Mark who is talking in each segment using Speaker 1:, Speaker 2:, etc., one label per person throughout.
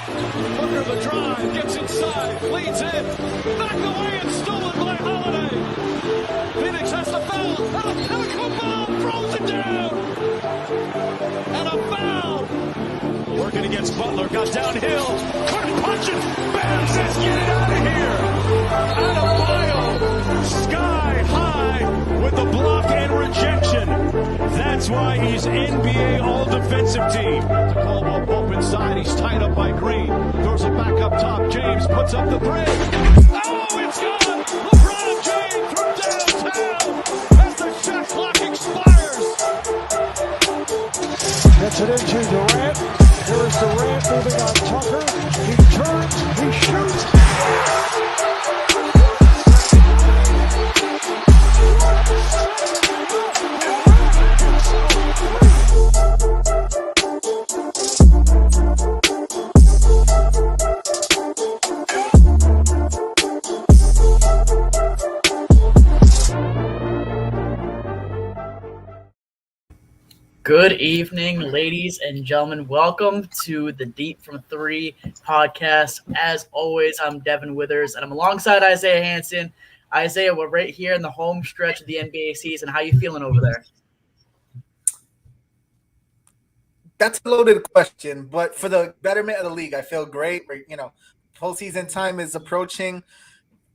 Speaker 1: Booker the drive, gets inside, leads in, back away and stolen by Holiday. Phoenix has the foul, and a ball throws it down. And a foul. Working against Butler, got downhill, couldn't punch it. Bam says, get it out of here. Adebayo, sky high with the block and rejection. That's why he's NBA All-Defensive Team. To Caldwell Pope inside, he's tied up by Green. Throws it back up top, James puts up the three. Oh, it's gone! LeBron James from downtown as the shot clock expires.
Speaker 2: Gets it into Durant. Here is Durant moving on Tucker. He turns, he shoots.
Speaker 3: Good evening, ladies and gentlemen. Welcome to the Deep from Three podcast. As always, I'm Devin Withers, and I'm alongside Isaiah Hanson. Isaiah, we're right here in the home stretch of the NBA season. How you feeling over there?
Speaker 4: That's a loaded question, but for the betterment of the league, I feel great. Postseason time is approaching.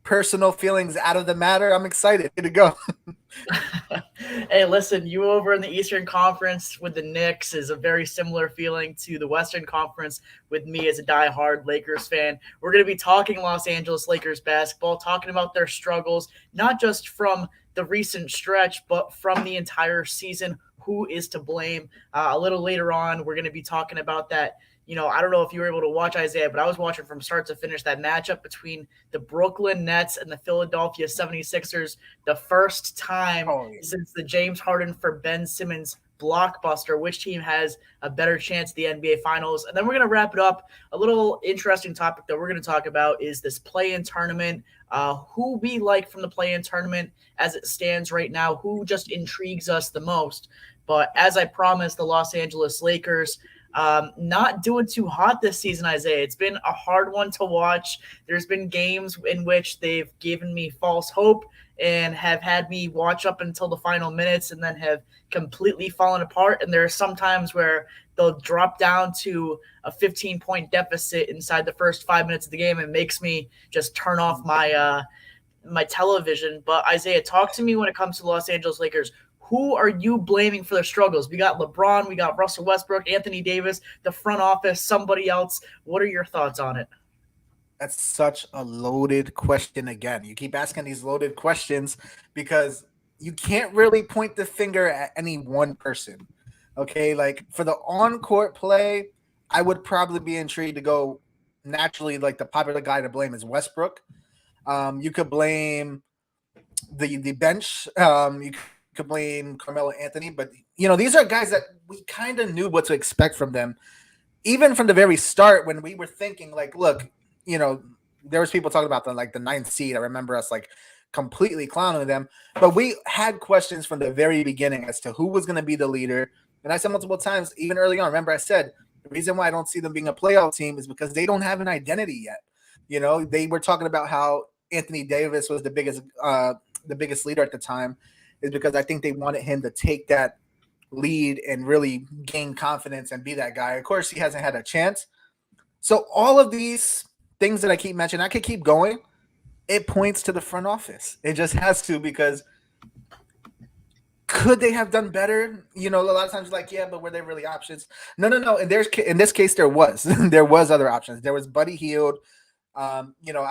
Speaker 4: Personal feelings out of the matter. I'm excited to go.
Speaker 3: Hey, listen, you over in the Eastern Conference with the Knicks is a very similar feeling to the Western Conference with me as a diehard Lakers fan. We're going to be talking Los Angeles Lakers basketball, talking about their struggles, not just from the recent stretch, but from the entire season. Who is to blame? A little later on, we're going to be talking about that. I don't know if you were able to watch, Isaiah, but I was watching from start to finish that matchup between the Brooklyn Nets and the Philadelphia 76ers, the first time since the James Harden for Ben Simmons blockbuster. Which team has a better chance at the NBA Finals? And then we're going to wrap it up. A little interesting topic that we're going to talk about is this play-in tournament, who we like from the play-in tournament as it stands right now, who just intrigues us the most. But as I promised, the Los Angeles Lakers – not doing too hot this season, Isaiah. It's been a hard one to watch. There's been games in which they've given me false hope and have had me watch up until the final minutes and then have completely fallen apart. And there are some times where they'll drop down to a 15-point deficit inside the first 5 minutes of the game and makes me just turn off my television. But Isaiah, talk to me when it comes to the Los Angeles Lakers. Who are you blaming for their struggles? We got LeBron, we got Russell Westbrook, Anthony Davis, the front office, somebody else. What are your thoughts on it?
Speaker 4: That's such a loaded question again. You keep asking these loaded questions because you can't really point the finger at any one person. Okay, like for the on-court play, I would probably be intrigued to go naturally, like the popular guy to blame is Westbrook. You could blame the bench. You could blame Carmelo Anthony, but these are guys that we kind of knew what to expect from them, even from the very start when we were thinking like, look, there was people talking about the ninth seed. I remember us like completely clowning them, but we had questions from the very beginning as to who was going to be the leader. And I said multiple times, even early on, remember I said the reason why I don't see them being a playoff team is because they don't have an identity yet. They were talking about how Anthony Davis was the biggest leader at the time. Is because I think they wanted him to take that lead and really gain confidence and be that guy. Of course, he hasn't had a chance. So all of these things that I keep mentioning, I could keep going. It points to the front office. It just has to, because could they have done better? A lot of times like, yeah, but were there really options? No. In this case, there was. There was other options. There was Buddy Hield. I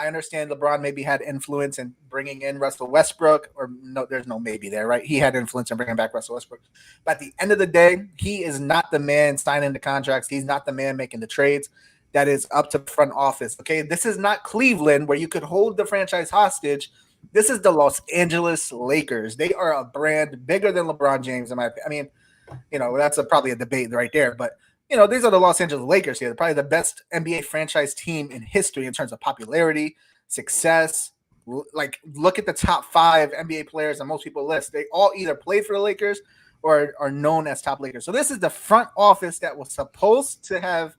Speaker 4: understand LeBron maybe had influence in bringing in Russell Westbrook, or no, there's no maybe there, right? He had influence in bringing back Russell Westbrook. But at the end of the day, he is not the man signing the contracts. He's not the man making the trades. That is up to the front office, okay? This is not Cleveland where you could hold the franchise hostage. This is the Los Angeles Lakers. They are a brand bigger than LeBron James. That's probably a debate right there, but these are the Los Angeles Lakers here. They're probably the best NBA franchise team in history in terms of popularity, success. Like, look at the top 5 NBA players on most people's list. They all either played for the Lakers or are known as top Lakers. So this is the front office that was supposed to have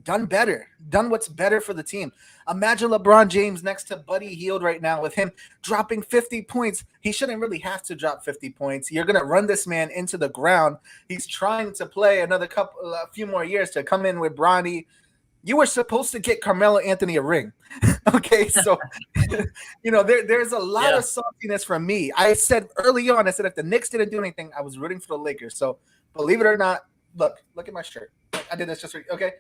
Speaker 4: done better, done what's better for the team. Imagine LeBron James next to Buddy Hield right now with him dropping 50 points. He shouldn't really have to drop 50 points. You're going to run this man into the ground. He's trying to play a few more years to come in with Bronny. You were supposed to get Carmelo Anthony a ring. Okay, so there's a lot of saltiness from me. I said early on, if the Knicks didn't do anything, I was rooting for the Lakers. So believe it or not, look at my shirt. I did this just for you. Okay.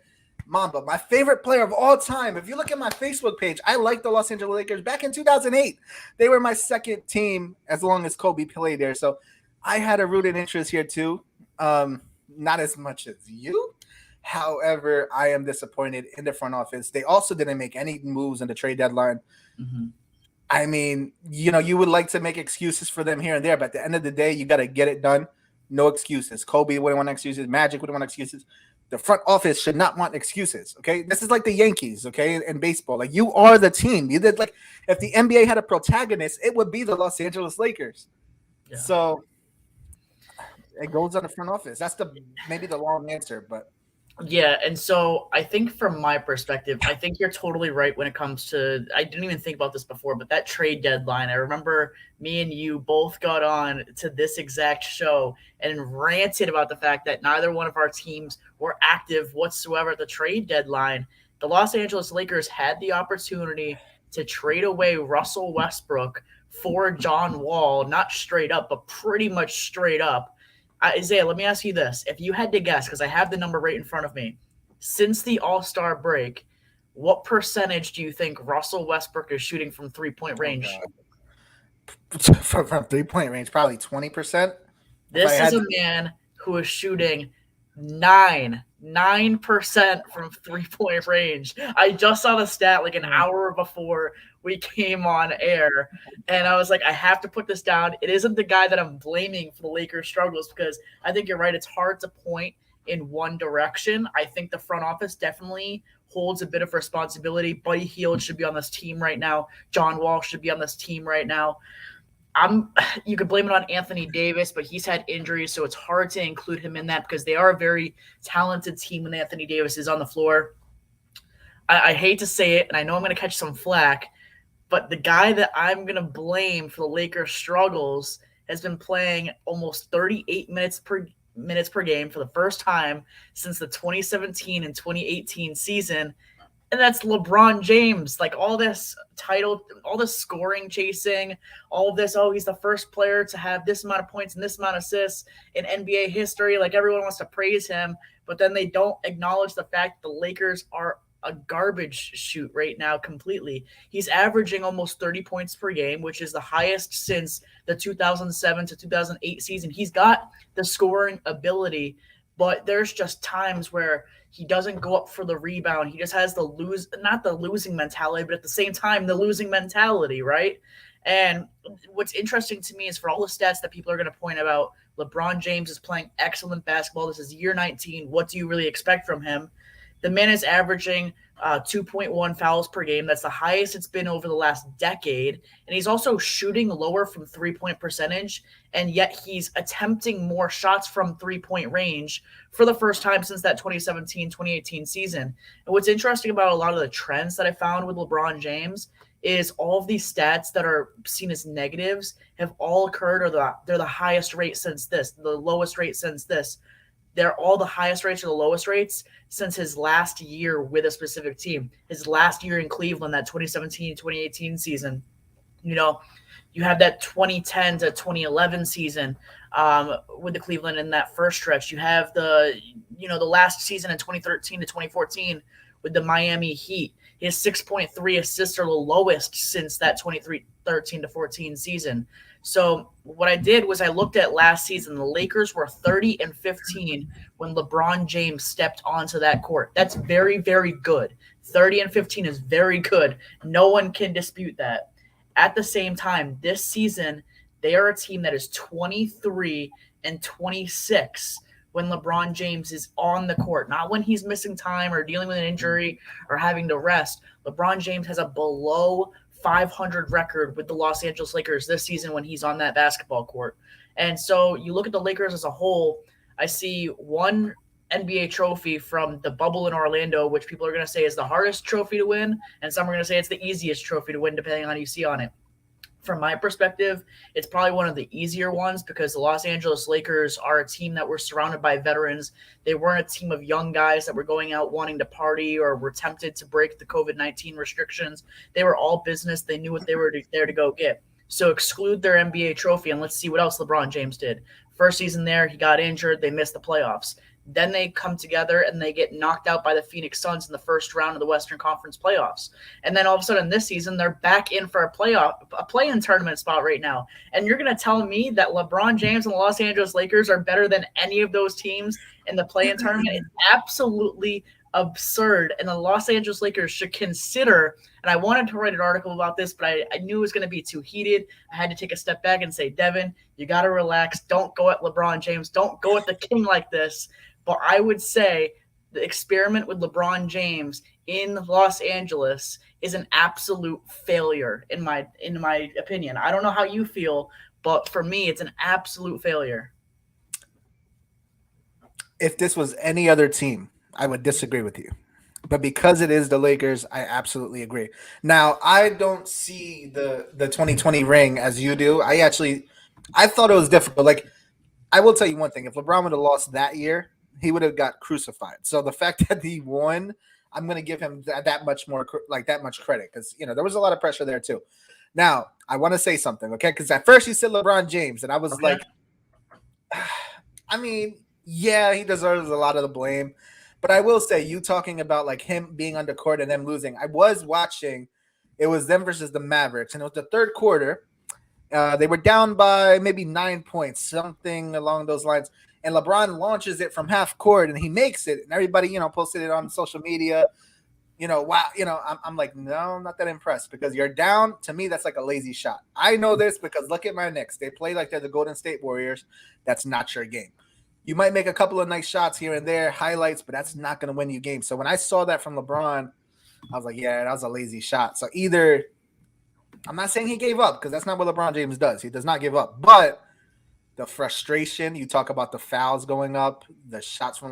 Speaker 4: Mamba, my favorite player of all time. If you look at my Facebook page, I liked the Los Angeles Lakers back in 2008. They were my second team as long as Kobe played there. So I had a rooted interest here too. Not as much as you. However, I am disappointed in the front office. They also didn't make any moves in the trade deadline. Mm-hmm. I mean, you would like to make excuses for them here and there, but at the end of the day, you got to get it done. No excuses. Kobe wouldn't want excuses. Magic wouldn't want excuses. The front office should not want excuses. Okay, this is like the Yankees. Okay, in baseball, like you are the team. You did if the NBA had a protagonist, it would be the Los Angeles Lakers. Yeah. So it goes on the front office. That's maybe the long answer, but.
Speaker 3: Yeah, and so I think from my perspective, I think you're totally right when it comes to – I didn't even think about this before, but that trade deadline, I remember me and you both got on to this exact show and ranted about the fact that neither one of our teams were active whatsoever at the trade deadline. The Los Angeles Lakers had the opportunity to trade away Russell Westbrook for John Wall, not straight up, but pretty much straight up. Isaiah, let me ask you this. If you had to guess, because I have the number right in front of me, since the All-Star break, what percentage do you think Russell Westbrook is shooting from three-point range?
Speaker 4: From three-point range, probably 20%.
Speaker 3: This is a man who is shooting 9% from three-point range. I just saw the stat like an hour before we came on air, and I was like, I have to put this down. It isn't the guy that I'm blaming for the Lakers' struggles, because I think you're right. It's hard to point in one direction. I think the front office definitely holds a bit of responsibility. Buddy Hield should be on this team right now. John Wall should be on this team right now. You could blame it on Anthony Davis, but he's had injuries, so it's hard to include him in that because they are a very talented team when Anthony Davis is on the floor. I hate to say it, and I know I'm going to catch some flack, but the guy that I'm going to blame for the Lakers' struggles has been playing almost 38 minutes per game for the first time since the 2017 and 2018 season. And that's LeBron James. Like all this scoring chasing, all of this, he's the first player to have this amount of points and this amount of assists in NBA history. Like everyone wants to praise him, but then they don't acknowledge the fact the Lakers are a garbage shoot right now completely. He's averaging almost 30 points per game, which is the highest since the 2007 to 2008 season. He's got the scoring ability, but there's just times where he doesn't go up for the rebound. He just has not the losing mentality, but at the same time, the losing mentality, right? And what's interesting to me is for all the stats that people are going to point about, LeBron James is playing excellent basketball. This is year 19. What do you really expect from him? The man is averaging 2.1 fouls per game. That's the highest it's been over the last decade. And he's also shooting lower from three-point percentage, and yet he's attempting more shots from three-point range for the first time since that 2017-2018 season. And what's interesting about a lot of the trends that I found with LeBron James is all of these stats that are seen as negatives have all occurred, or they're the highest rate since this, the lowest rate since this. They're all the highest rates or the lowest rates since his last year with a specific team. His last year in Cleveland, that 2017-2018 season. You have that 2010 to 2011 season with the Cleveland in that first stretch. You have the last season in 2013 to 2014 with the Miami Heat. His 6.3 assists are the lowest since that 2013 to 14 season. So what I did was I looked at last season. The Lakers were 30-15 when LeBron James stepped onto that court. That's very, very good. 30-15 is very good. No one can dispute that. At the same time, this season, they are a team that is 23-26 when LeBron James is on the court, not when he's missing time or dealing with an injury or having to rest. LeBron James has a below 500 record with the Los Angeles Lakers this season when he's on that basketball court. And so you look at the Lakers as a whole, I see one NBA trophy from the bubble in Orlando, which people are going to say is the hardest trophy to win, and some are going to say it's the easiest trophy to win, depending on how you see on it. From my perspective, it's probably one of the easier ones because the Los Angeles Lakers are a team that were surrounded by veterans. They weren't a team of young guys that were going out wanting to party or were tempted to break the COVID-19 restrictions. They were all business. They knew what they were there to go get. So exclude their NBA trophy, and let's see what else LeBron James did. First season there, he got injured. They missed the playoffs. Then they come together and they get knocked out by the Phoenix Suns in the first round of the Western Conference playoffs. And then all of a sudden this season, they're back in for a play-in tournament spot right now. And you're going to tell me that LeBron James and the Los Angeles Lakers are better than any of those teams in the play-in tournament? It's absolutely absurd. And the Los Angeles Lakers should consider, and I wanted to write an article about this, but I knew it was going to be too heated. I had to take a step back and say, Devin, you got to relax. Don't go at LeBron James. Don't go at the king like this. But I would say the experiment with LeBron James in Los Angeles is an absolute failure in my opinion. I don't know how you feel, but for me, it's an absolute failure.
Speaker 4: If this was any other team, I would disagree with you. But because it is the Lakers, I absolutely agree. Now, I don't see the 2020 ring as you do. I thought it was difficult. Like, I will tell you one thing. If LeBron would have lost that year, he would have got crucified. So the fact that he won, I'm going to give him that much credit because, there was a lot of pressure there too. Now, I want to say something, okay? Because at first you said LeBron James, and I was like, I mean, yeah, he deserves a lot of the blame. But I will say, you talking about like him being under court and them losing, I was watching. It was them versus the Mavericks, and it was the third quarter. They were down by maybe 9 points, something along those lines. And LeBron launches it from half court, and he makes it. And everybody, posted it on social media. Wow. I'm like, no, I'm not that impressed because you're down. To me, that's like a lazy shot. I know this because look at my Knicks. They play like they're the Golden State Warriors. That's not your game. You might make a couple of nice shots here and there, highlights, but that's not going to win you games. So when I saw that from LeBron, I was like, yeah, that was a lazy shot. So either I'm not saying he gave up because that's not what LeBron James does. He does not give up. But the frustration, you talk about the fouls going up, the shots from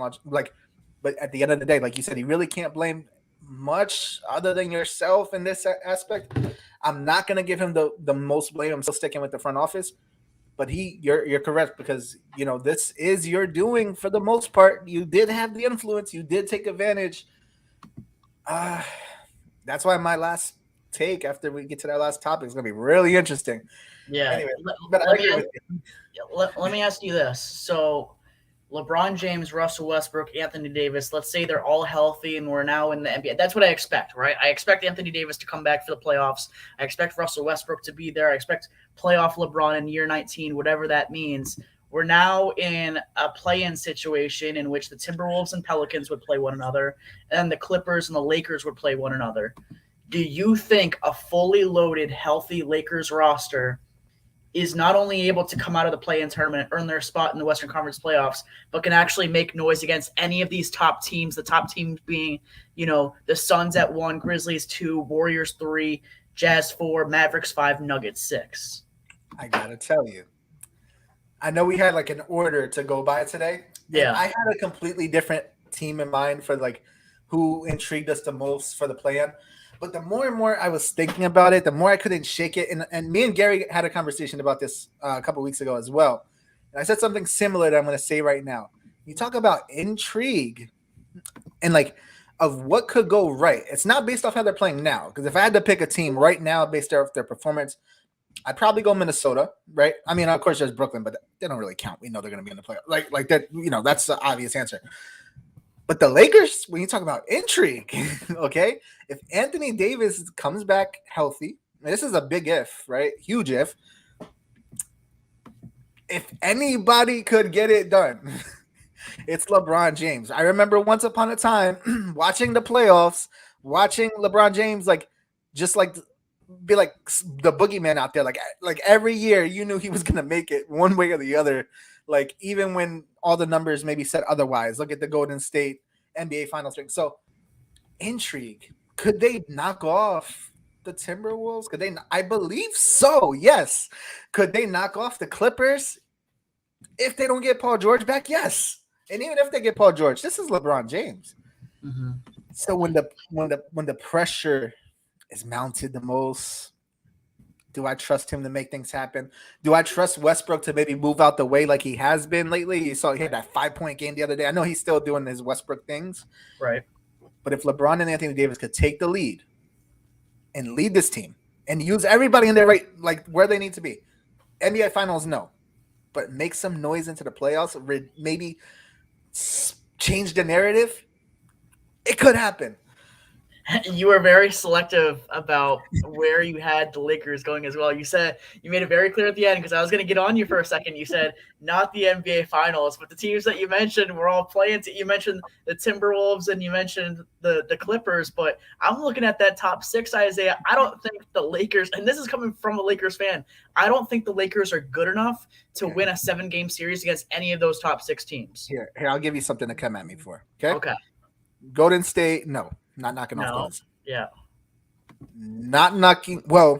Speaker 4: but at the end of the day, like you said, you really can't blame much other than yourself in this aspect. I'm not going to give him the most blame. I'm still sticking with the front office. But you're correct because, this is your doing for the most part. You did have the influence. You did take advantage. That's why my last take after we get to that last topic is going to be really interesting.
Speaker 3: Yeah.
Speaker 4: Anyway,
Speaker 3: let me ask you this. So LeBron James, Russell Westbrook, Anthony Davis, let's say they're all healthy and we're now in the NBA. That's what I expect, right? I expect Anthony Davis to come back for the playoffs. I expect Russell Westbrook to be there. I expect playoff LeBron in year 19, whatever that means. We're now in a play-in situation in which the Timberwolves and Pelicans would play one another, and the Clippers and the Lakers would play one another. Do you think a fully loaded, healthy Lakers roster is not only able to come out of the play-in tournament, earn their spot in the Western Conference playoffs, but can actually make noise against any of these top teams, the top teams being, the Suns at 1, Grizzlies 2, Warriors 3, Jazz 4, Mavericks 5, Nuggets 6?
Speaker 4: I got to tell you, I know we had like an order to go by today.
Speaker 3: Yeah.
Speaker 4: I had a completely different team in mind for like who intrigued us the most for the play-in. But the more and more I was thinking about it, the more I couldn't shake it. And me and Gary had a conversation about this a couple of weeks ago as well. And I said something similar that I'm going to say right now. You talk about intrigue and like of what could go right. It's not based off how they're playing now. Because if I had to pick a team right now based off their performance, I'd probably go Minnesota, right? I mean, of course, there's Brooklyn, but they don't really count. We know they're going to be in the playoffs. Like that, that's the obvious answer. But the Lakers, when you talk about intrigue, okay, if Anthony Davis comes back healthy, this is a big if, right? Huge if. If anybody could get it done, it's LeBron James. I remember once upon a time watching the playoffs, watching LeBron James be like the boogeyman out there. Like every year you knew he was going to make it one way or the other. Like even when all the numbers maybe said otherwise. Look at the Golden State NBA Finals ring. So intrigue. Could they knock off the Timberwolves? Could they? I believe so. Yes. Could they knock off the Clippers if they don't get Paul George back? Yes. And even if they get Paul George, this is LeBron James.
Speaker 3: Mm-hmm.
Speaker 4: So when the pressure is mounted the most, do I trust him to make things happen? Do I trust Westbrook to maybe move out the way like he has been lately? You saw he had that 5-point game the other day. I know he's still doing his Westbrook things.
Speaker 3: Right.
Speaker 4: But if LeBron and Anthony Davis could take the lead and lead this team and use everybody in their right, like where they need to be, NBA Finals, no. But make some noise into the playoffs, maybe change the narrative, it could happen.
Speaker 3: You were very selective about where you had the Lakers going as well. You said you made it very clear at the end, because I was going to get on you for a second. You said not the NBA Finals, but the teams that you mentioned were all playing. You mentioned the Timberwolves and you mentioned the Clippers, but I'm looking at that top 6, Isaiah. I don't think the Lakers, and this is coming from a Lakers fan, I don't think the Lakers are good enough to win a 7-game series against any of those top 6 teams.
Speaker 4: Here, I'll give you something to come at me for. Okay. Golden State, no. Not knocking off Golden State.
Speaker 3: Yeah.
Speaker 4: Not knocking. Well,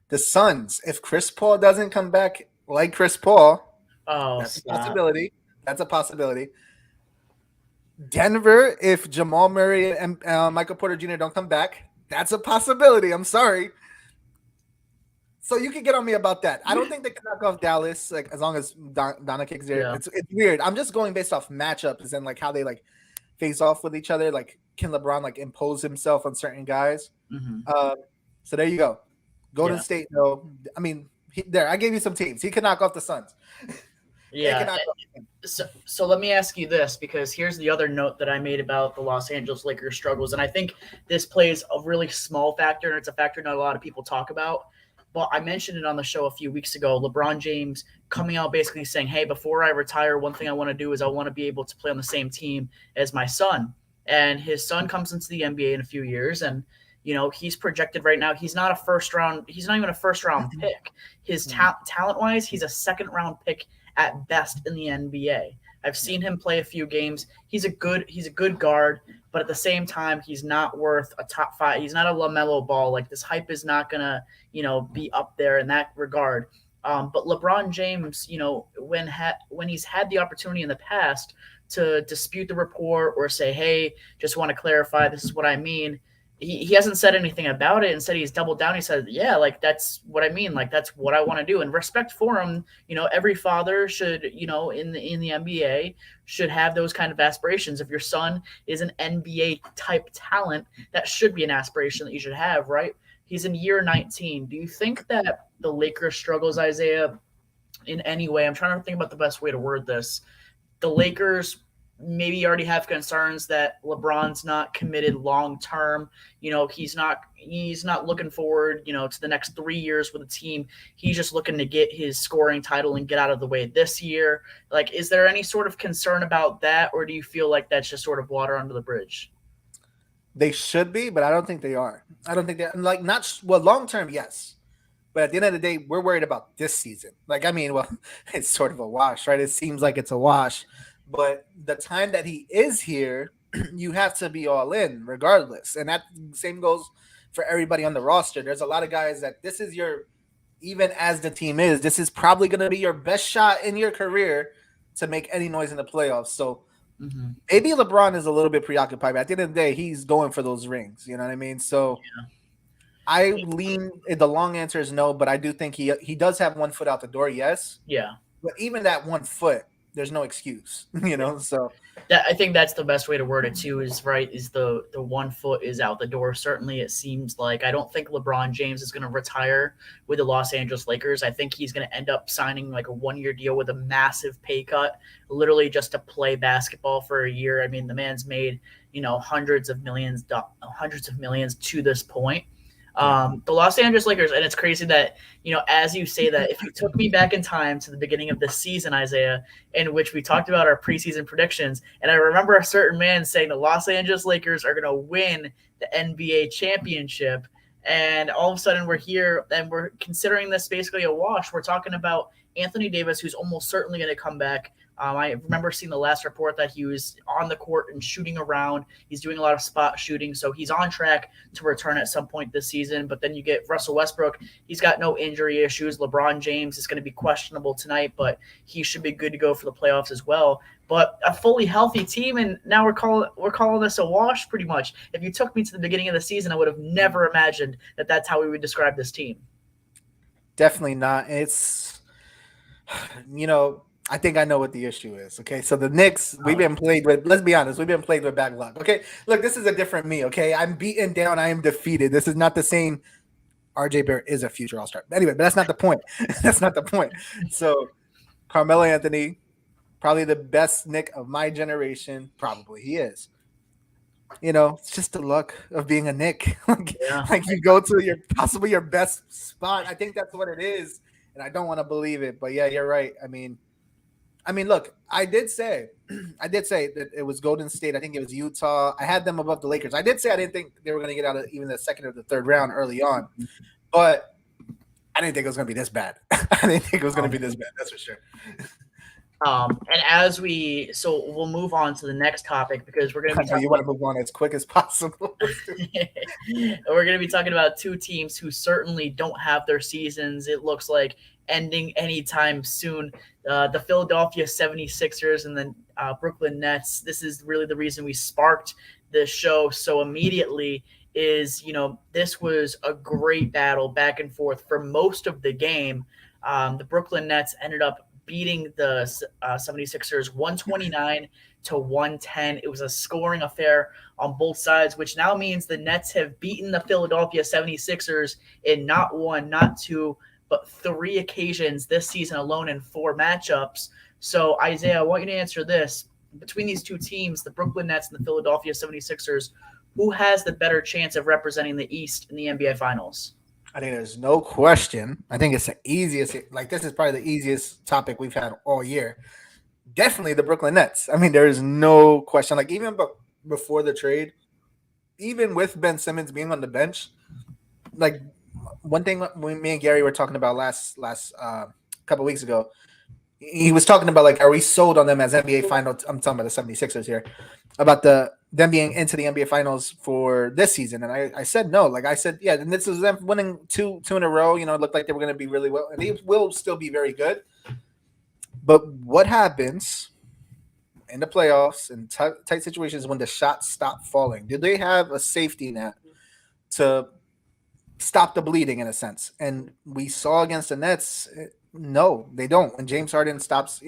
Speaker 4: the Suns, if Chris Paul doesn't come back like Chris Paul, that's a possibility. That's a possibility. Denver, if Jamal Murray and Michael Porter Jr. don't come back, that's a possibility. I'm sorry. So you can get on me about that. I don't think they can knock off Dallas, like as long as Donna kicks there. Yeah. It's weird. I'm just going based off matchups and like how they like face off with each other. Like, can LeBron like impose himself on certain guys? Mm-hmm. So there you go. Golden State, no. I mean, I gave you some teams. He could knock off the Suns.
Speaker 3: Yeah. So let me ask you this, because here's the other note that I made about the Los Angeles Lakers struggles, and I think this plays a really small factor, and it's a factor not a lot of people talk about. But I mentioned it on the show a few weeks ago. LeBron James coming out basically saying, hey, before I retire, one thing I want to do is I want to be able to play on the same team as my son. And his son comes into the NBA in a few years. And, you know, he's projected right now. He's not even a first round pick. His talent wise, he's a second round pick at best in the NBA. I've seen him play a few games. He's a good guard, but at the same time, he's not worth a top 5. He's not a LaMelo Ball. Like, this hype is not gonna, be up there in that regard. But LeBron James, when he's had the opportunity in the past to dispute the report or say, hey, just want to clarify, this is what I mean, he hasn't said anything about it. Instead, he's doubled down. He said, yeah, like, that's what I mean. Like, that's what I want to do. And respect for him, every father should, in the NBA should have those kind of aspirations. If your son is an NBA type talent, that should be an aspiration that you should have, right? He's in year 19. Do you think that the Lakers struggles, Isaiah, in any way? I'm trying to think about the best way to word this. The Lakers maybe already have concerns that LeBron's not committed long term. He's not looking forward, to the next 3 years with the team. He's just looking to get his scoring title and get out of the way this year. Like, is there any sort of concern about that, or do you feel like that's just sort of water under the bridge?
Speaker 4: They should be, but I don't think they are. I don't think they're long term, yes. But at the end of the day, we're worried about this season. It's sort of a wash, right? It seems like it's a wash. But the time that he is here, you have to be all in regardless. And that same goes for everybody on the roster. There's a lot of guys that even as the team is, this is probably going to be your best shot in your career to make any noise in the playoffs. So maybe LeBron is a little bit preoccupied, but at the end of the day, he's going for those rings. You know what I mean? So I lean, the long answer is no, but I do think he does have 1 foot out the door, yes.
Speaker 3: Yeah.
Speaker 4: But even that 1 foot, there's no excuse, so
Speaker 3: I think that's the best way to word it too, is the 1 foot is out the door. Certainly it seems like, I don't think LeBron James is going to retire with the Los Angeles Lakers. I think he's going to end up signing like a 1-year deal with a massive pay cut, literally just to play basketball for a year. I mean, the man's made, hundreds of millions to this point. The Los Angeles Lakers, and it's crazy that, as you say that, if you took me back in time to the beginning of this season, Isaiah, in which we talked about our preseason predictions, and I remember a certain man saying the Los Angeles Lakers are going to win the NBA championship, and all of a sudden we're here and we're considering this basically a wash. We're talking about Anthony Davis, who's almost certainly going to come back. I remember seeing the last report that he was on the court and shooting around. He's doing a lot of spot shooting, so he's on track to return at some point this season. But then you get Russell Westbrook. He's got no injury issues. LeBron James is going to be questionable tonight, but he should be good to go for the playoffs as well. But a fully healthy team, and now we're calling this a wash pretty much. If you took me to the beginning of the season, I would have never imagined that that's how we would describe this team.
Speaker 4: Definitely not. It's, I think I know what the issue is. Okay. So the Knicks, we've been played with, let's be honest, we've been played with bad luck. Okay. Look, this is a different me. Okay. I'm beaten down. I am defeated. This is not the same. RJ Barrett is a future All-Star. Anyway, but that's not the point. That's not the point. So Carmelo Anthony, probably the best Knick of my generation. Probably he is. It's just the luck of being a Knick. Like you go to possibly your best spot. I think that's what it is. And I don't want to believe it. But yeah, you're right. I mean, look, I did say that it was Golden State. I think it was Utah. I had them above the Lakers. I did say I didn't think they were going to get out of even the second or the third round early on, but I didn't think it was going to be this bad. I didn't think it was going to be this bad. That's for sure.
Speaker 3: And we'll move on to the next topic because we're going to be
Speaker 4: you want to move on as quick as possible.
Speaker 3: We're going to be talking about two teams who certainly don't have their seasons, it looks like, ending anytime soon. The Philadelphia 76ers and the Brooklyn Nets. This is really the reason we sparked this show so immediately is, this was a great battle back and forth for most of the game. The Brooklyn Nets ended up beating the 76ers 129-110. It was a scoring affair on both sides, which now means the Nets have beaten the Philadelphia 76ers in not one, not two, but 3 occasions this season alone in 4 matchups. So, Isaiah, I want you to answer this. Between these two teams, the Brooklyn Nets and the Philadelphia 76ers, who has the better chance of representing the East in the NBA Finals?
Speaker 4: I think there's no question. I think it's the easiest. This is probably the easiest topic we've had all year. Definitely the Brooklyn Nets. I mean, there is no question. Like, even before the trade, even with Ben Simmons being on the bench, like, one thing when me and Gary were talking about last couple weeks ago, he was talking about, like, are we sold on them as NBA Finals? I'm talking about the 76ers here, about them being into the NBA Finals for this season. And I said no. Like I said, yeah, and this is them winning two in a row. It looked like they were going to be really well, and they will still be very good. But what happens in the playoffs and tight situations when the shots stop falling? Do they have a safety net to stop the bleeding in a sense? And we saw against the Nets, no, they don't. When James Harden stops,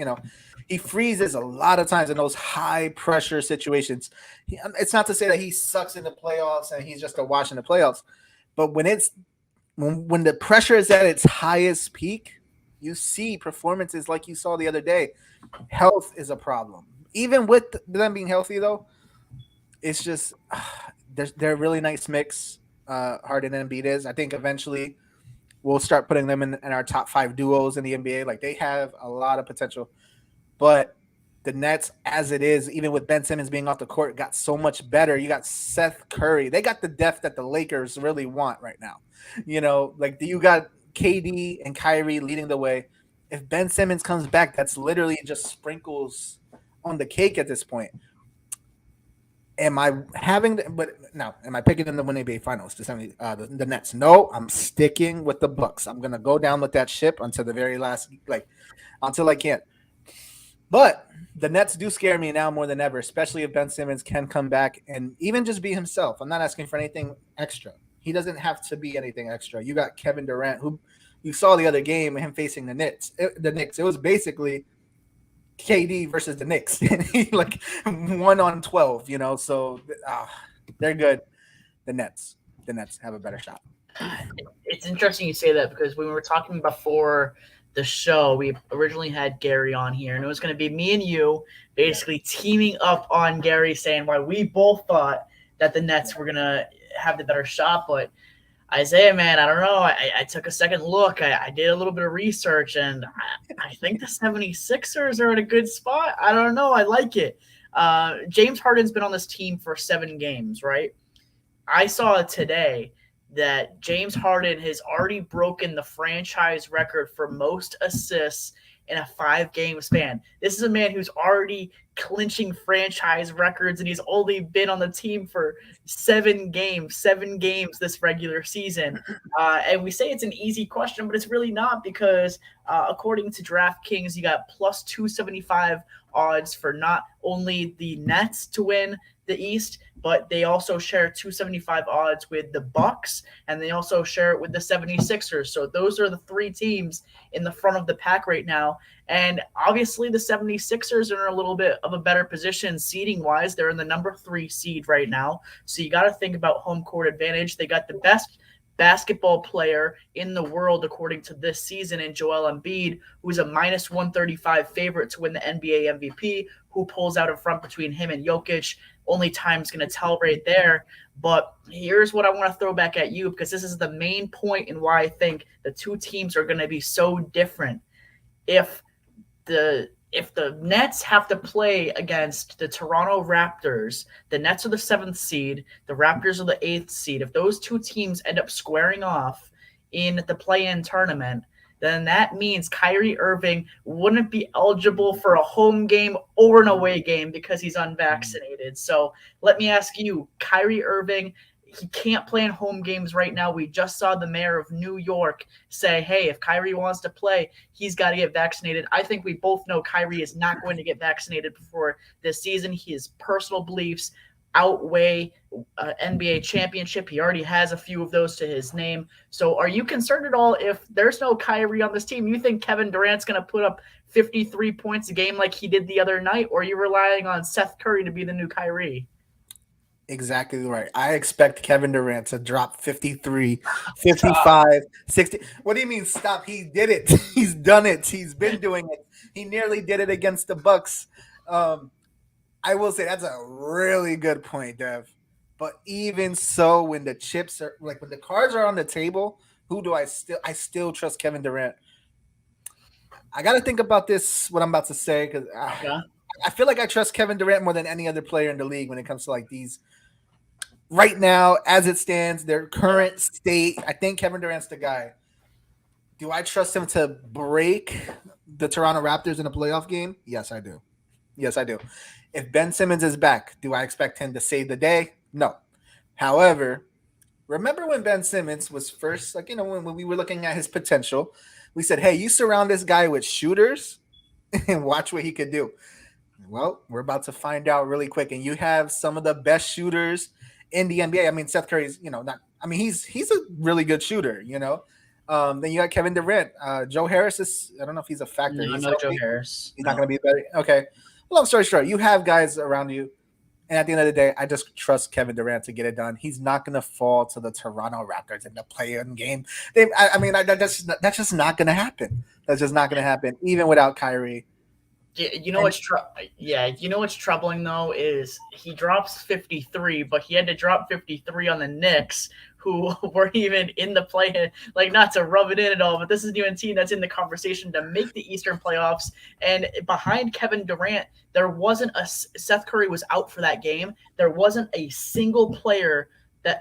Speaker 4: he freezes a lot of times in those high pressure situations. It's not to say that he sucks in the playoffs and he's just a wash in the playoffs, but when the pressure is at its highest peak, you see performances like you saw the other day. Health is a problem. Even with them being healthy, though, it's just they're a really nice mix. Harden and Embiid is. I think eventually we'll start putting them in our top 5 duos in the NBA. Like, they have a lot of potential. But the Nets, as it is, even with Ben Simmons being off the court, got so much better. You got Seth Curry. They got the depth that the Lakers really want right now. Like, you got KD and Kyrie leading the way. If Ben Simmons comes back, that's literally just sprinkles on the cake at this point. Am I picking them to win NBA Finals? The Nets? No, I'm sticking with the Bucks. I'm gonna go down with that ship until the very last, until I can't. But the Nets do scare me now more than ever, especially if Ben Simmons can come back and even just be himself. I'm not asking for anything extra. He doesn't have to be anything extra. You got Kevin Durant, who you saw the other game, him facing the Knicks. It was basically KD versus the Knicks, like 1-on-12, so they're good. The Nets have a better shot.
Speaker 3: It's interesting you say that because when we were talking before the show, we originally had Gary on here, and it was going to be me and you basically teaming up on Gary saying why we both thought that the Nets were going to have the better shot. But Isaiah, man, I don't know. I took a second look. I did a little bit of research, and I think the 76ers are in a good spot. I don't know. I like it. James Harden's been on this team for 7 games, right? I saw today that James Harden has already broken the franchise record for most assists in a 5-game span. This is a man who's already clinching franchise records, and he's only been on the team for 7 games this regular season. And we say it's an easy question, but it's really not, because according to DraftKings, you got plus 275 odds for not only the Nets to win the East, but they also share 275 odds with the Bucks, and they also share it with the 76ers. So those are the 3 teams in the front of the pack right now. And obviously the 76ers are in a little bit of a better position seeding wise. They're in the number 3 seed right now. So you got to think about home court advantage. They got the best basketball player in the world according to this season in Joel Embiid, who's a minus 135 favorite to win the NBA MVP. Who pulls out in front between him and Jokic? Only time's going to tell right there. But here's what I want to throw back at you, because this is the main point in why I think the 2 teams are going to be so different. If the Nets have to play against the Toronto Raptors, the Nets are the 7th seed, the Raptors are the 8th seed. If those 2 teams end up squaring off in the play-in tournament, then that means Kyrie Irving wouldn't be eligible for a home game or an away game because he's unvaccinated. So let me ask you, Kyrie Irving, he can't play in home games right now. We just saw the mayor of New York say, hey, if Kyrie wants to play, he's got to get vaccinated. I think we both know Kyrie is not going to get vaccinated before this season. His personal beliefs outweigh NBA championship. He already has a few of those to his name. So are you concerned at all if there's no Kyrie on this team? You think Kevin Durant's going to put up 53 points a game like he did the other night, or are you relying on Seth Curry to be the new Kyrie?
Speaker 4: Exactly right. I expect Kevin Durant to drop 53, 55, 60. What do you mean stop? He did it. He's done it. He's been doing it. He nearly did it against the Bucks. I will say that's a really good point, Dev. But even so, when the chips are like when the cards are on the table, who do I still trust Kevin Durant? I got to think about this, what I'm about to say, because I feel like I trust Kevin Durant more than any other player in the league when it comes to like these. Right now, as it stands, their current state, I think Kevin Durant's the guy. Do I trust him to break the Toronto Raptors in a playoff game? Yes, I do. Yes, I do. If Ben Simmons is back, do I expect him to save the day? No. However, remember when Ben Simmons was first, like, when we were looking at his potential, we said, hey, you surround this guy with shooters and watch what he could do. Well, we're about to find out really quick. And you have some of the best shooters in the NBA. I mean, Seth Curry's, he's a really good shooter, Then you got Kevin Durant. Joe Harris is, I don't know if he's a factor.
Speaker 3: No,
Speaker 4: he's
Speaker 3: Joe Harris.
Speaker 4: He's not going to be better. Okay. Long story short, you have guys around you. And at the end of the day, I just trust Kevin Durant to get it done. He's not going to fall to the Toronto Raptors in the play-in game. That's just not going to happen. That's just not going to happen, even without Kyrie.
Speaker 3: You know what's troubling though is he drops 53, but he had to drop 53 on the Knicks, who weren't even in the play. Like, not to rub it in at all, but this is a team that's in the conversation to make the Eastern playoffs. And behind Kevin Durant, there wasn't Seth Curry was out for that game. There wasn't a single player that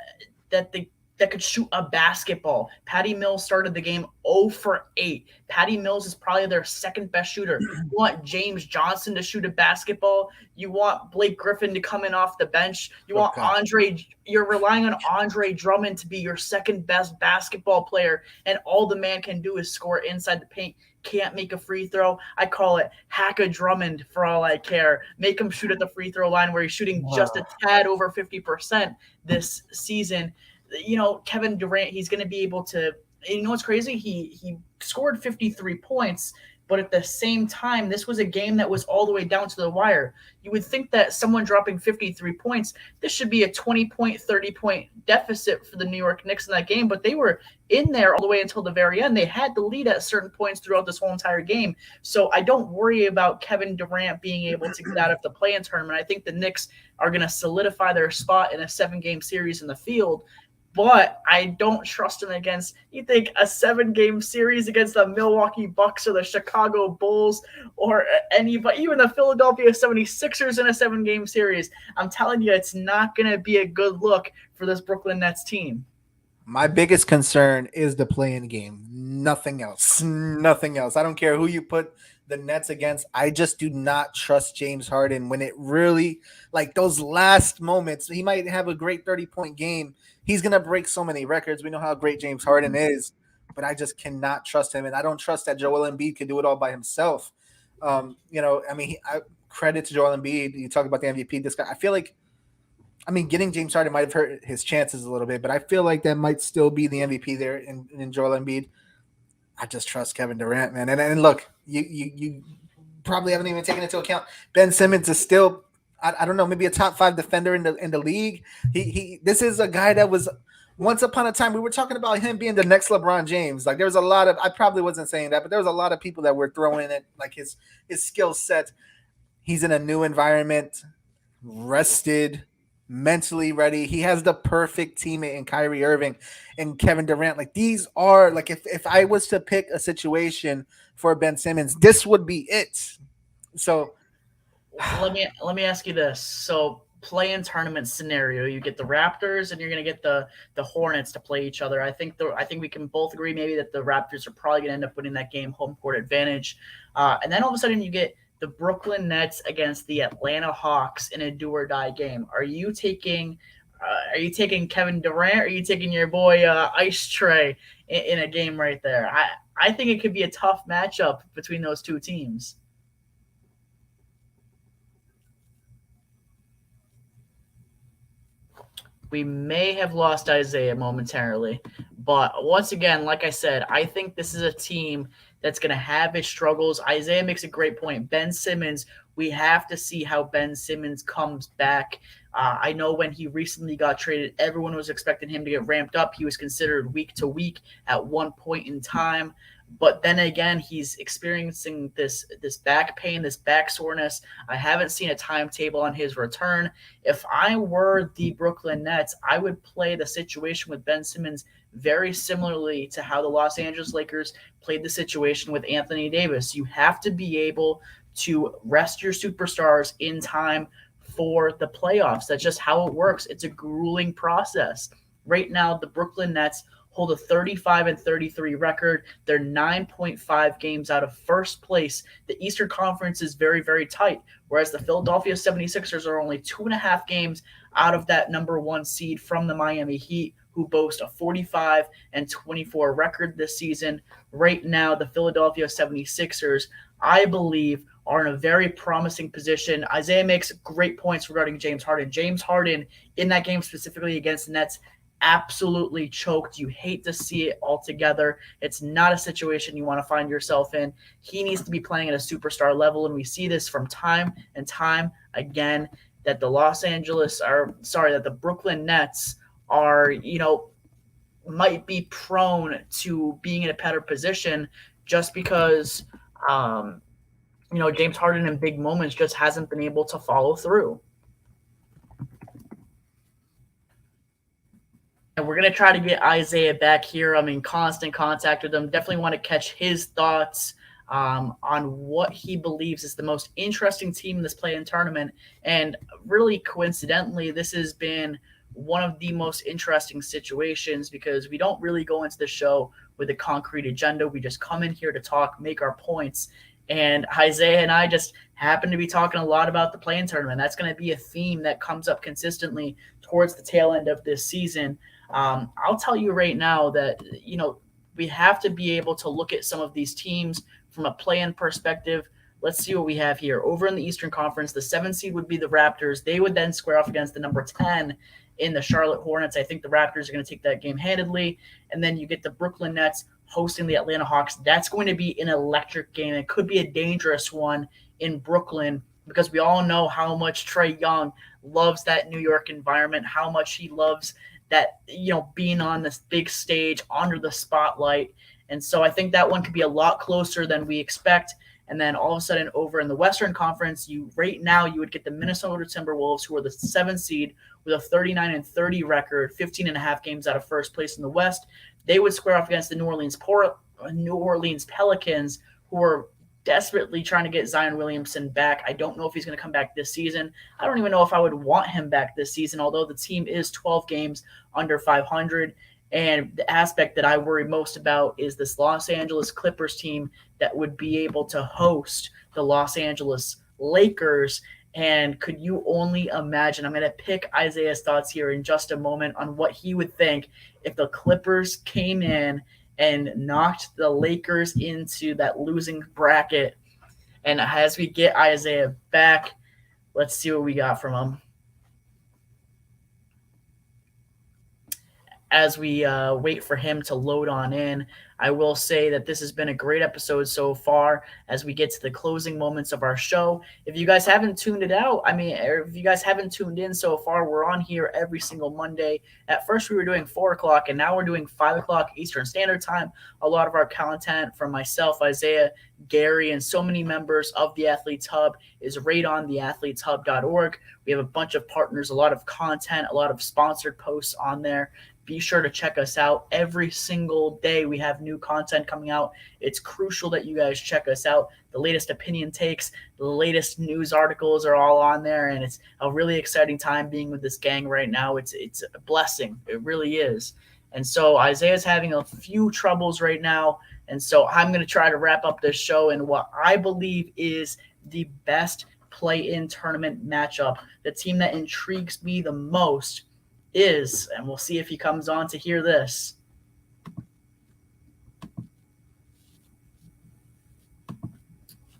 Speaker 3: could shoot a basketball. Patty Mills started the game 0 for 8. Patty Mills is probably their second best shooter. You want James Johnson to shoot a basketball. You want Blake Griffin to come in off the bench. You want you're relying on Andre Drummond to be your second best basketball player, and all the man can do is score inside the paint. Can't make a free throw. I call it hack a Drummond for all I care. Make him shoot at the free throw line where he's shooting just a tad over 50% this season. Kevin Durant, he's going to be able to – what's crazy? He scored 53 points, but at the same time, this was a game that was all the way down to the wire. You would think that someone dropping 53 points, this should be a 20-point, 30-point deficit for the New York Knicks in that game, but they were in there all the way until the very end. They had the lead at certain points throughout this whole entire game. So I don't worry about Kevin Durant being able to get out of the play-in tournament. I think the Knicks are going to solidify their spot in a 7-game series in the field. But I don't trust him against, you think, a 7-game series against the Milwaukee Bucks or the Chicago Bulls or anybody, even the Philadelphia 76ers in a 7-game series. I'm telling you, it's not going to be a good look for this Brooklyn Nets team.
Speaker 4: My biggest concern is the playing game. Nothing else. Nothing else. I don't care who you put the Nets against. I just do not trust James Harden when it really, like those last moments. He might have a great 30-point game. He's going to break so many records. We know how great James Harden is, but I just cannot trust him. And I don't trust that Joel Embiid can do it all by himself. Credit to Joel Embiid. You talk about the MVP. This guy, I feel like, getting James Harden might have hurt his chances a little bit, but I feel like that might still be the MVP there in Joel Embiid. I just trust Kevin Durant, man. And look, you probably haven't even taken into account Ben Simmons is still, I don't know, maybe a top 5 defender in the league. This is a guy that was once upon a time, we were talking about him being the next LeBron James. Like there was a lot of, I probably wasn't saying that, but there was a lot of people that were throwing it like his skill set. He's in a new environment, rested, mentally ready. He has the perfect teammate in Kyrie Irving and Kevin Durant. Like these are like if I was to pick a situation for Ben Simmons, this would be it. So
Speaker 3: let me ask you this. So play-in tournament scenario, you get the Raptors and you're going to get the Hornets to play each other. I think we can both agree maybe that the Raptors are probably going to end up winning that game, home court advantage. And then all of a sudden you get the Brooklyn Nets against the Atlanta Hawks in a do or die game. Are you taking Kevin Durant? Or are you taking your boy Ice Trae in a game right there? I think it could be a tough matchup between those two teams. We may have lost Isaiah momentarily, but once again, like I said, I think this is a team that's going to have its struggles. Isaiah makes a great point. Ben Simmons, we have to see how Ben Simmons comes back. I know when he recently got traded, everyone was expecting him to get ramped up. He was considered week to week at one point in time. But then again, he's experiencing this back pain, this back soreness. I haven't seen a timetable on his return. If I were the Brooklyn Nets, I would play the situation with Ben Simmons very similarly to how the Los Angeles Lakers played the situation with Anthony Davis. You have to be able to rest your superstars in time for the playoffs. That's just how it works. It's a grueling process. Right now, the Brooklyn Nets hold a 35-33 record. They're 9.5 games out of first place. The Eastern Conference is very, very tight, whereas the Philadelphia 76ers are only 2.5 games out of that number one seed from the Miami Heat, who boast a 45-24 record this season. Right now, the Philadelphia 76ers, I believe, are in a very promising position. Isaiah makes great points regarding James Harden. James Harden, in that game specifically against the Nets, absolutely choked. You hate to see it altogether. It's not a situation you want to find yourself in. He needs to be playing at a superstar level, and we see this from time and time again that the Brooklyn Nets are, might be prone to being in a better position just because, James Harden in big moments just hasn't been able to follow through. And we're going to try to get Isaiah back here. I'm in constant contact with him. Definitely want to catch his thoughts on what he believes is the most interesting team in this play-in tournament. And really coincidentally, this has been one of the most interesting situations because we don't really go into the show with a concrete agenda. We just come in here to talk, make our points. And Isaiah and I just happen to be talking a lot about the play-in tournament. That's going to be a theme that comes up consistently towards the tail end of this season. I'll tell you right now that, we have to be able to look at some of these teams from a play-in perspective. Let's see what we have here. Over in the Eastern Conference, the 7 seed would be the Raptors. They would then square off against the number 10 in the Charlotte Hornets. I think the Raptors are going to take that game handedly. And then you get the Brooklyn Nets hosting the Atlanta Hawks. That's going to be an electric game. It could be a dangerous one in Brooklyn because we all know how much Trae Young loves that New York environment, how much he loves that, being on this big stage under the spotlight. And so I think that one could be a lot closer than we expect. And then all of a sudden over in the Western Conference, right now you would get the Minnesota Timberwolves, who are the 7 seed with a 39-30 record, 15.5 games out of first place in the West. They would square off against the New Orleans Pelicans, who are desperately trying to get Zion Williamson back. I don't know if he's going to come back this season. I don't even know if I would want him back this season, although the team is 12 games under 500. And the aspect that I worry most about is this Los Angeles Clippers team that would be able to host the Los Angeles Lakers. And could you only imagine? I'm going to pick Isaiah's thoughts here in just a moment on what he would think if the Clippers came in and knocked the Lakers into that losing bracket. And as we get Isaiah back, let's see what we got from him. As we wait for him to load on in, I will say that this has been a great episode so far as we get to the closing moments of our show. If you guys haven't tuned it out, if you guys haven't tuned in so far, we're on here every single Monday. At first we were doing 4 o'clock and now we're doing 5 o'clock Eastern Standard Time. A lot of our content from myself, Isaiah, Gary, and so many members of the Athletes Hub is right on theathleteshub.org. We have a bunch of partners, a lot of content, a lot of sponsored posts on there. Be sure to check us out every single day. We have new content coming out. It's crucial that you guys check us out. The latest opinion takes, the latest news articles are all on there, and it's a really exciting time being with this gang right now. It's a blessing. It really is. And so Isaiah's having a few troubles right now, and so I'm going to try to wrap up this show in what I believe is the best play-in tournament matchup. The team that intrigues me the most is, and we'll see if he comes on to hear this.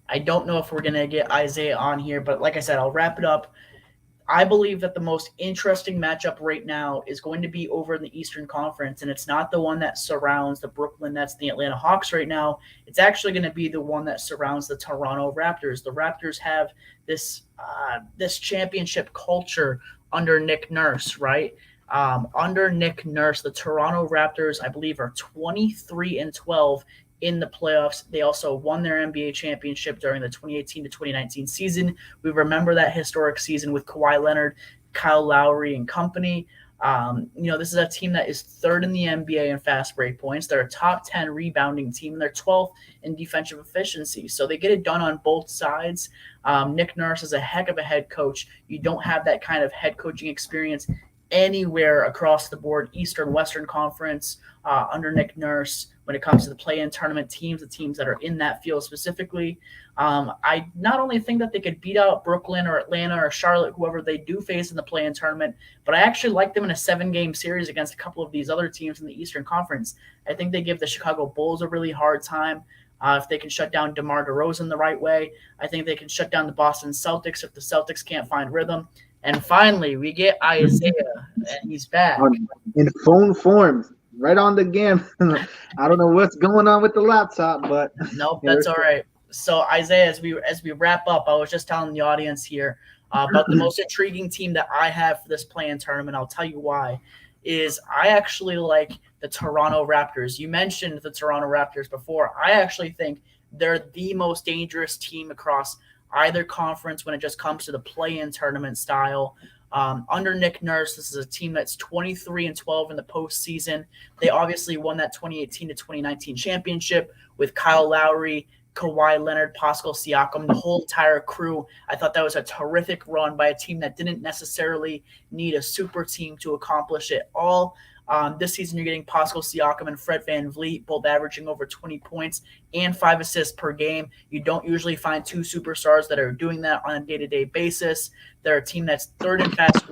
Speaker 3: I don't know if we're going to get Isaiah on here, but like I said, I'll wrap it up. I believe that the most interesting matchup right now is going to be over in the Eastern Conference, and it's not the one that surrounds the Brooklyn Nets and the Atlanta Hawks right now. It's actually going to be the one that surrounds the Toronto Raptors. The Raptors have this championship culture under Nick Nurse, right? Under Nick Nurse, the Toronto Raptors, I believe, are 23-12 in the playoffs. They also won their NBA championship during the 2018 to 2019 season. We remember that historic season with Kawhi Leonard, Kyle Lowry, and company. This is a team that is third in the NBA in fast break points. They're a top 10 rebounding team, and they're 12th in defensive efficiency. So they get it done on both sides. Nick Nurse is a heck of a head coach. You don't have that kind of head coaching experience anywhere across the board, Eastern, Western Conference, under Nick Nurse, when it comes to the play-in tournament teams, the teams that are in that field specifically. I not only think that they could beat out Brooklyn or Atlanta or Charlotte, whoever they do face in the play-in tournament, but I actually like them in a 7-game series against a couple of these other teams in the Eastern Conference. I think they give the Chicago Bulls a really hard time. If they can shut down DeMar DeRozan the right way. I think they can shut down the Boston Celtics if the Celtics can't find rhythm. And finally, we get Isaiah, and he's back.
Speaker 5: In phone form, right on the game. I don't know what's going on with the laptop, but
Speaker 3: nope, that's all right. So Isaiah, as we wrap up, I was just telling the audience here about the most intriguing team that I have for this play-in tournament. I'll tell you why. Is I actually like the Toronto Raptors. You mentioned the Toronto Raptors before. I actually think they're the most dangerous team across either conference when it just comes to the play-in tournament style. Under Nick Nurse, this is a team that's 23-12 in the postseason. They obviously won that 2018 to 2019 championship with Kyle Lowry, Kawhi Leonard, Pascal Siakam, the whole entire crew. I thought that was a terrific run by a team that didn't necessarily need a super team to accomplish it all. This season, you're getting Pascal Siakam and Fred VanVleet, both averaging over 20 points and 5 assists per game. You don't usually find two superstars that are doing that on a day-to-day basis. They're a team that's third in fast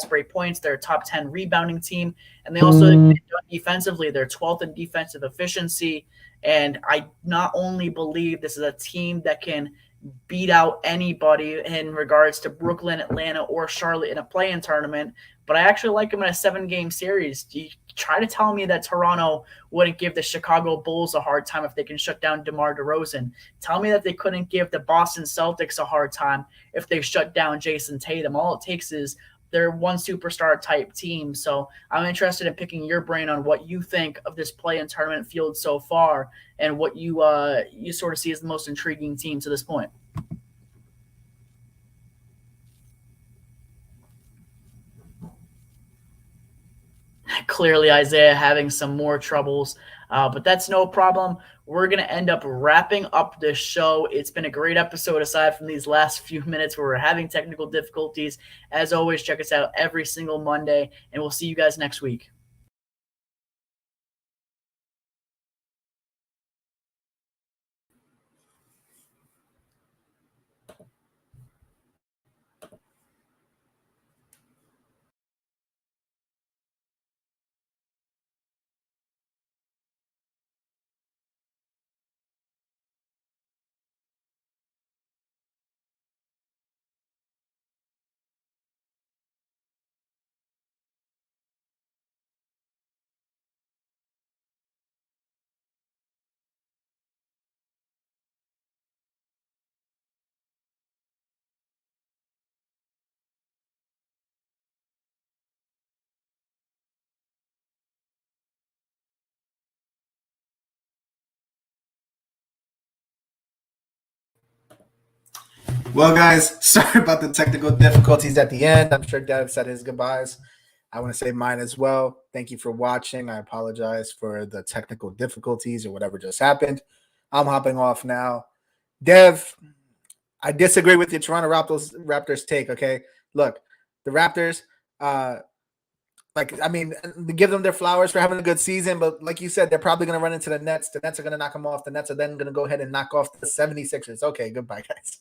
Speaker 3: break points. They're a top 10 rebounding team. And they also defensively, they're 12th in defensive efficiency. And I not only believe this is a team that can beat out anybody in regards to Brooklyn, Atlanta, or Charlotte in a play-in tournament, but I actually like them in a 7-game series. You try to tell me that Toronto wouldn't give the Chicago Bulls a hard time if they can shut down DeMar DeRozan. Tell me that they couldn't give the Boston Celtics a hard time if they shut down Jason Tatum. All it takes is they're one superstar type team. So I'm interested in picking your brain on what you think of this play-in tournament field so far and what you sort of see as the most intriguing team to this point. Clearly, Isaiah having some more troubles, but that's no problem. We're going to end up wrapping up this show. It's been a great episode aside from these last few minutes where we're having technical difficulties. As always, check us out every single Monday, and we'll see you guys next week.
Speaker 4: Well, guys, sorry about the technical difficulties at the end. I'm sure Dev said his goodbyes. I want to say mine as well. Thank you for watching. I apologize for the technical difficulties or whatever just happened. I'm hopping off now. Dev, I disagree with your Toronto Raptors take, okay? Look, the Raptors, give them their flowers for having a good season, but like you said, they're probably going to run into the Nets. The Nets are going to knock them off. The Nets are then going to go ahead and knock off the 76ers. Okay, goodbye, guys.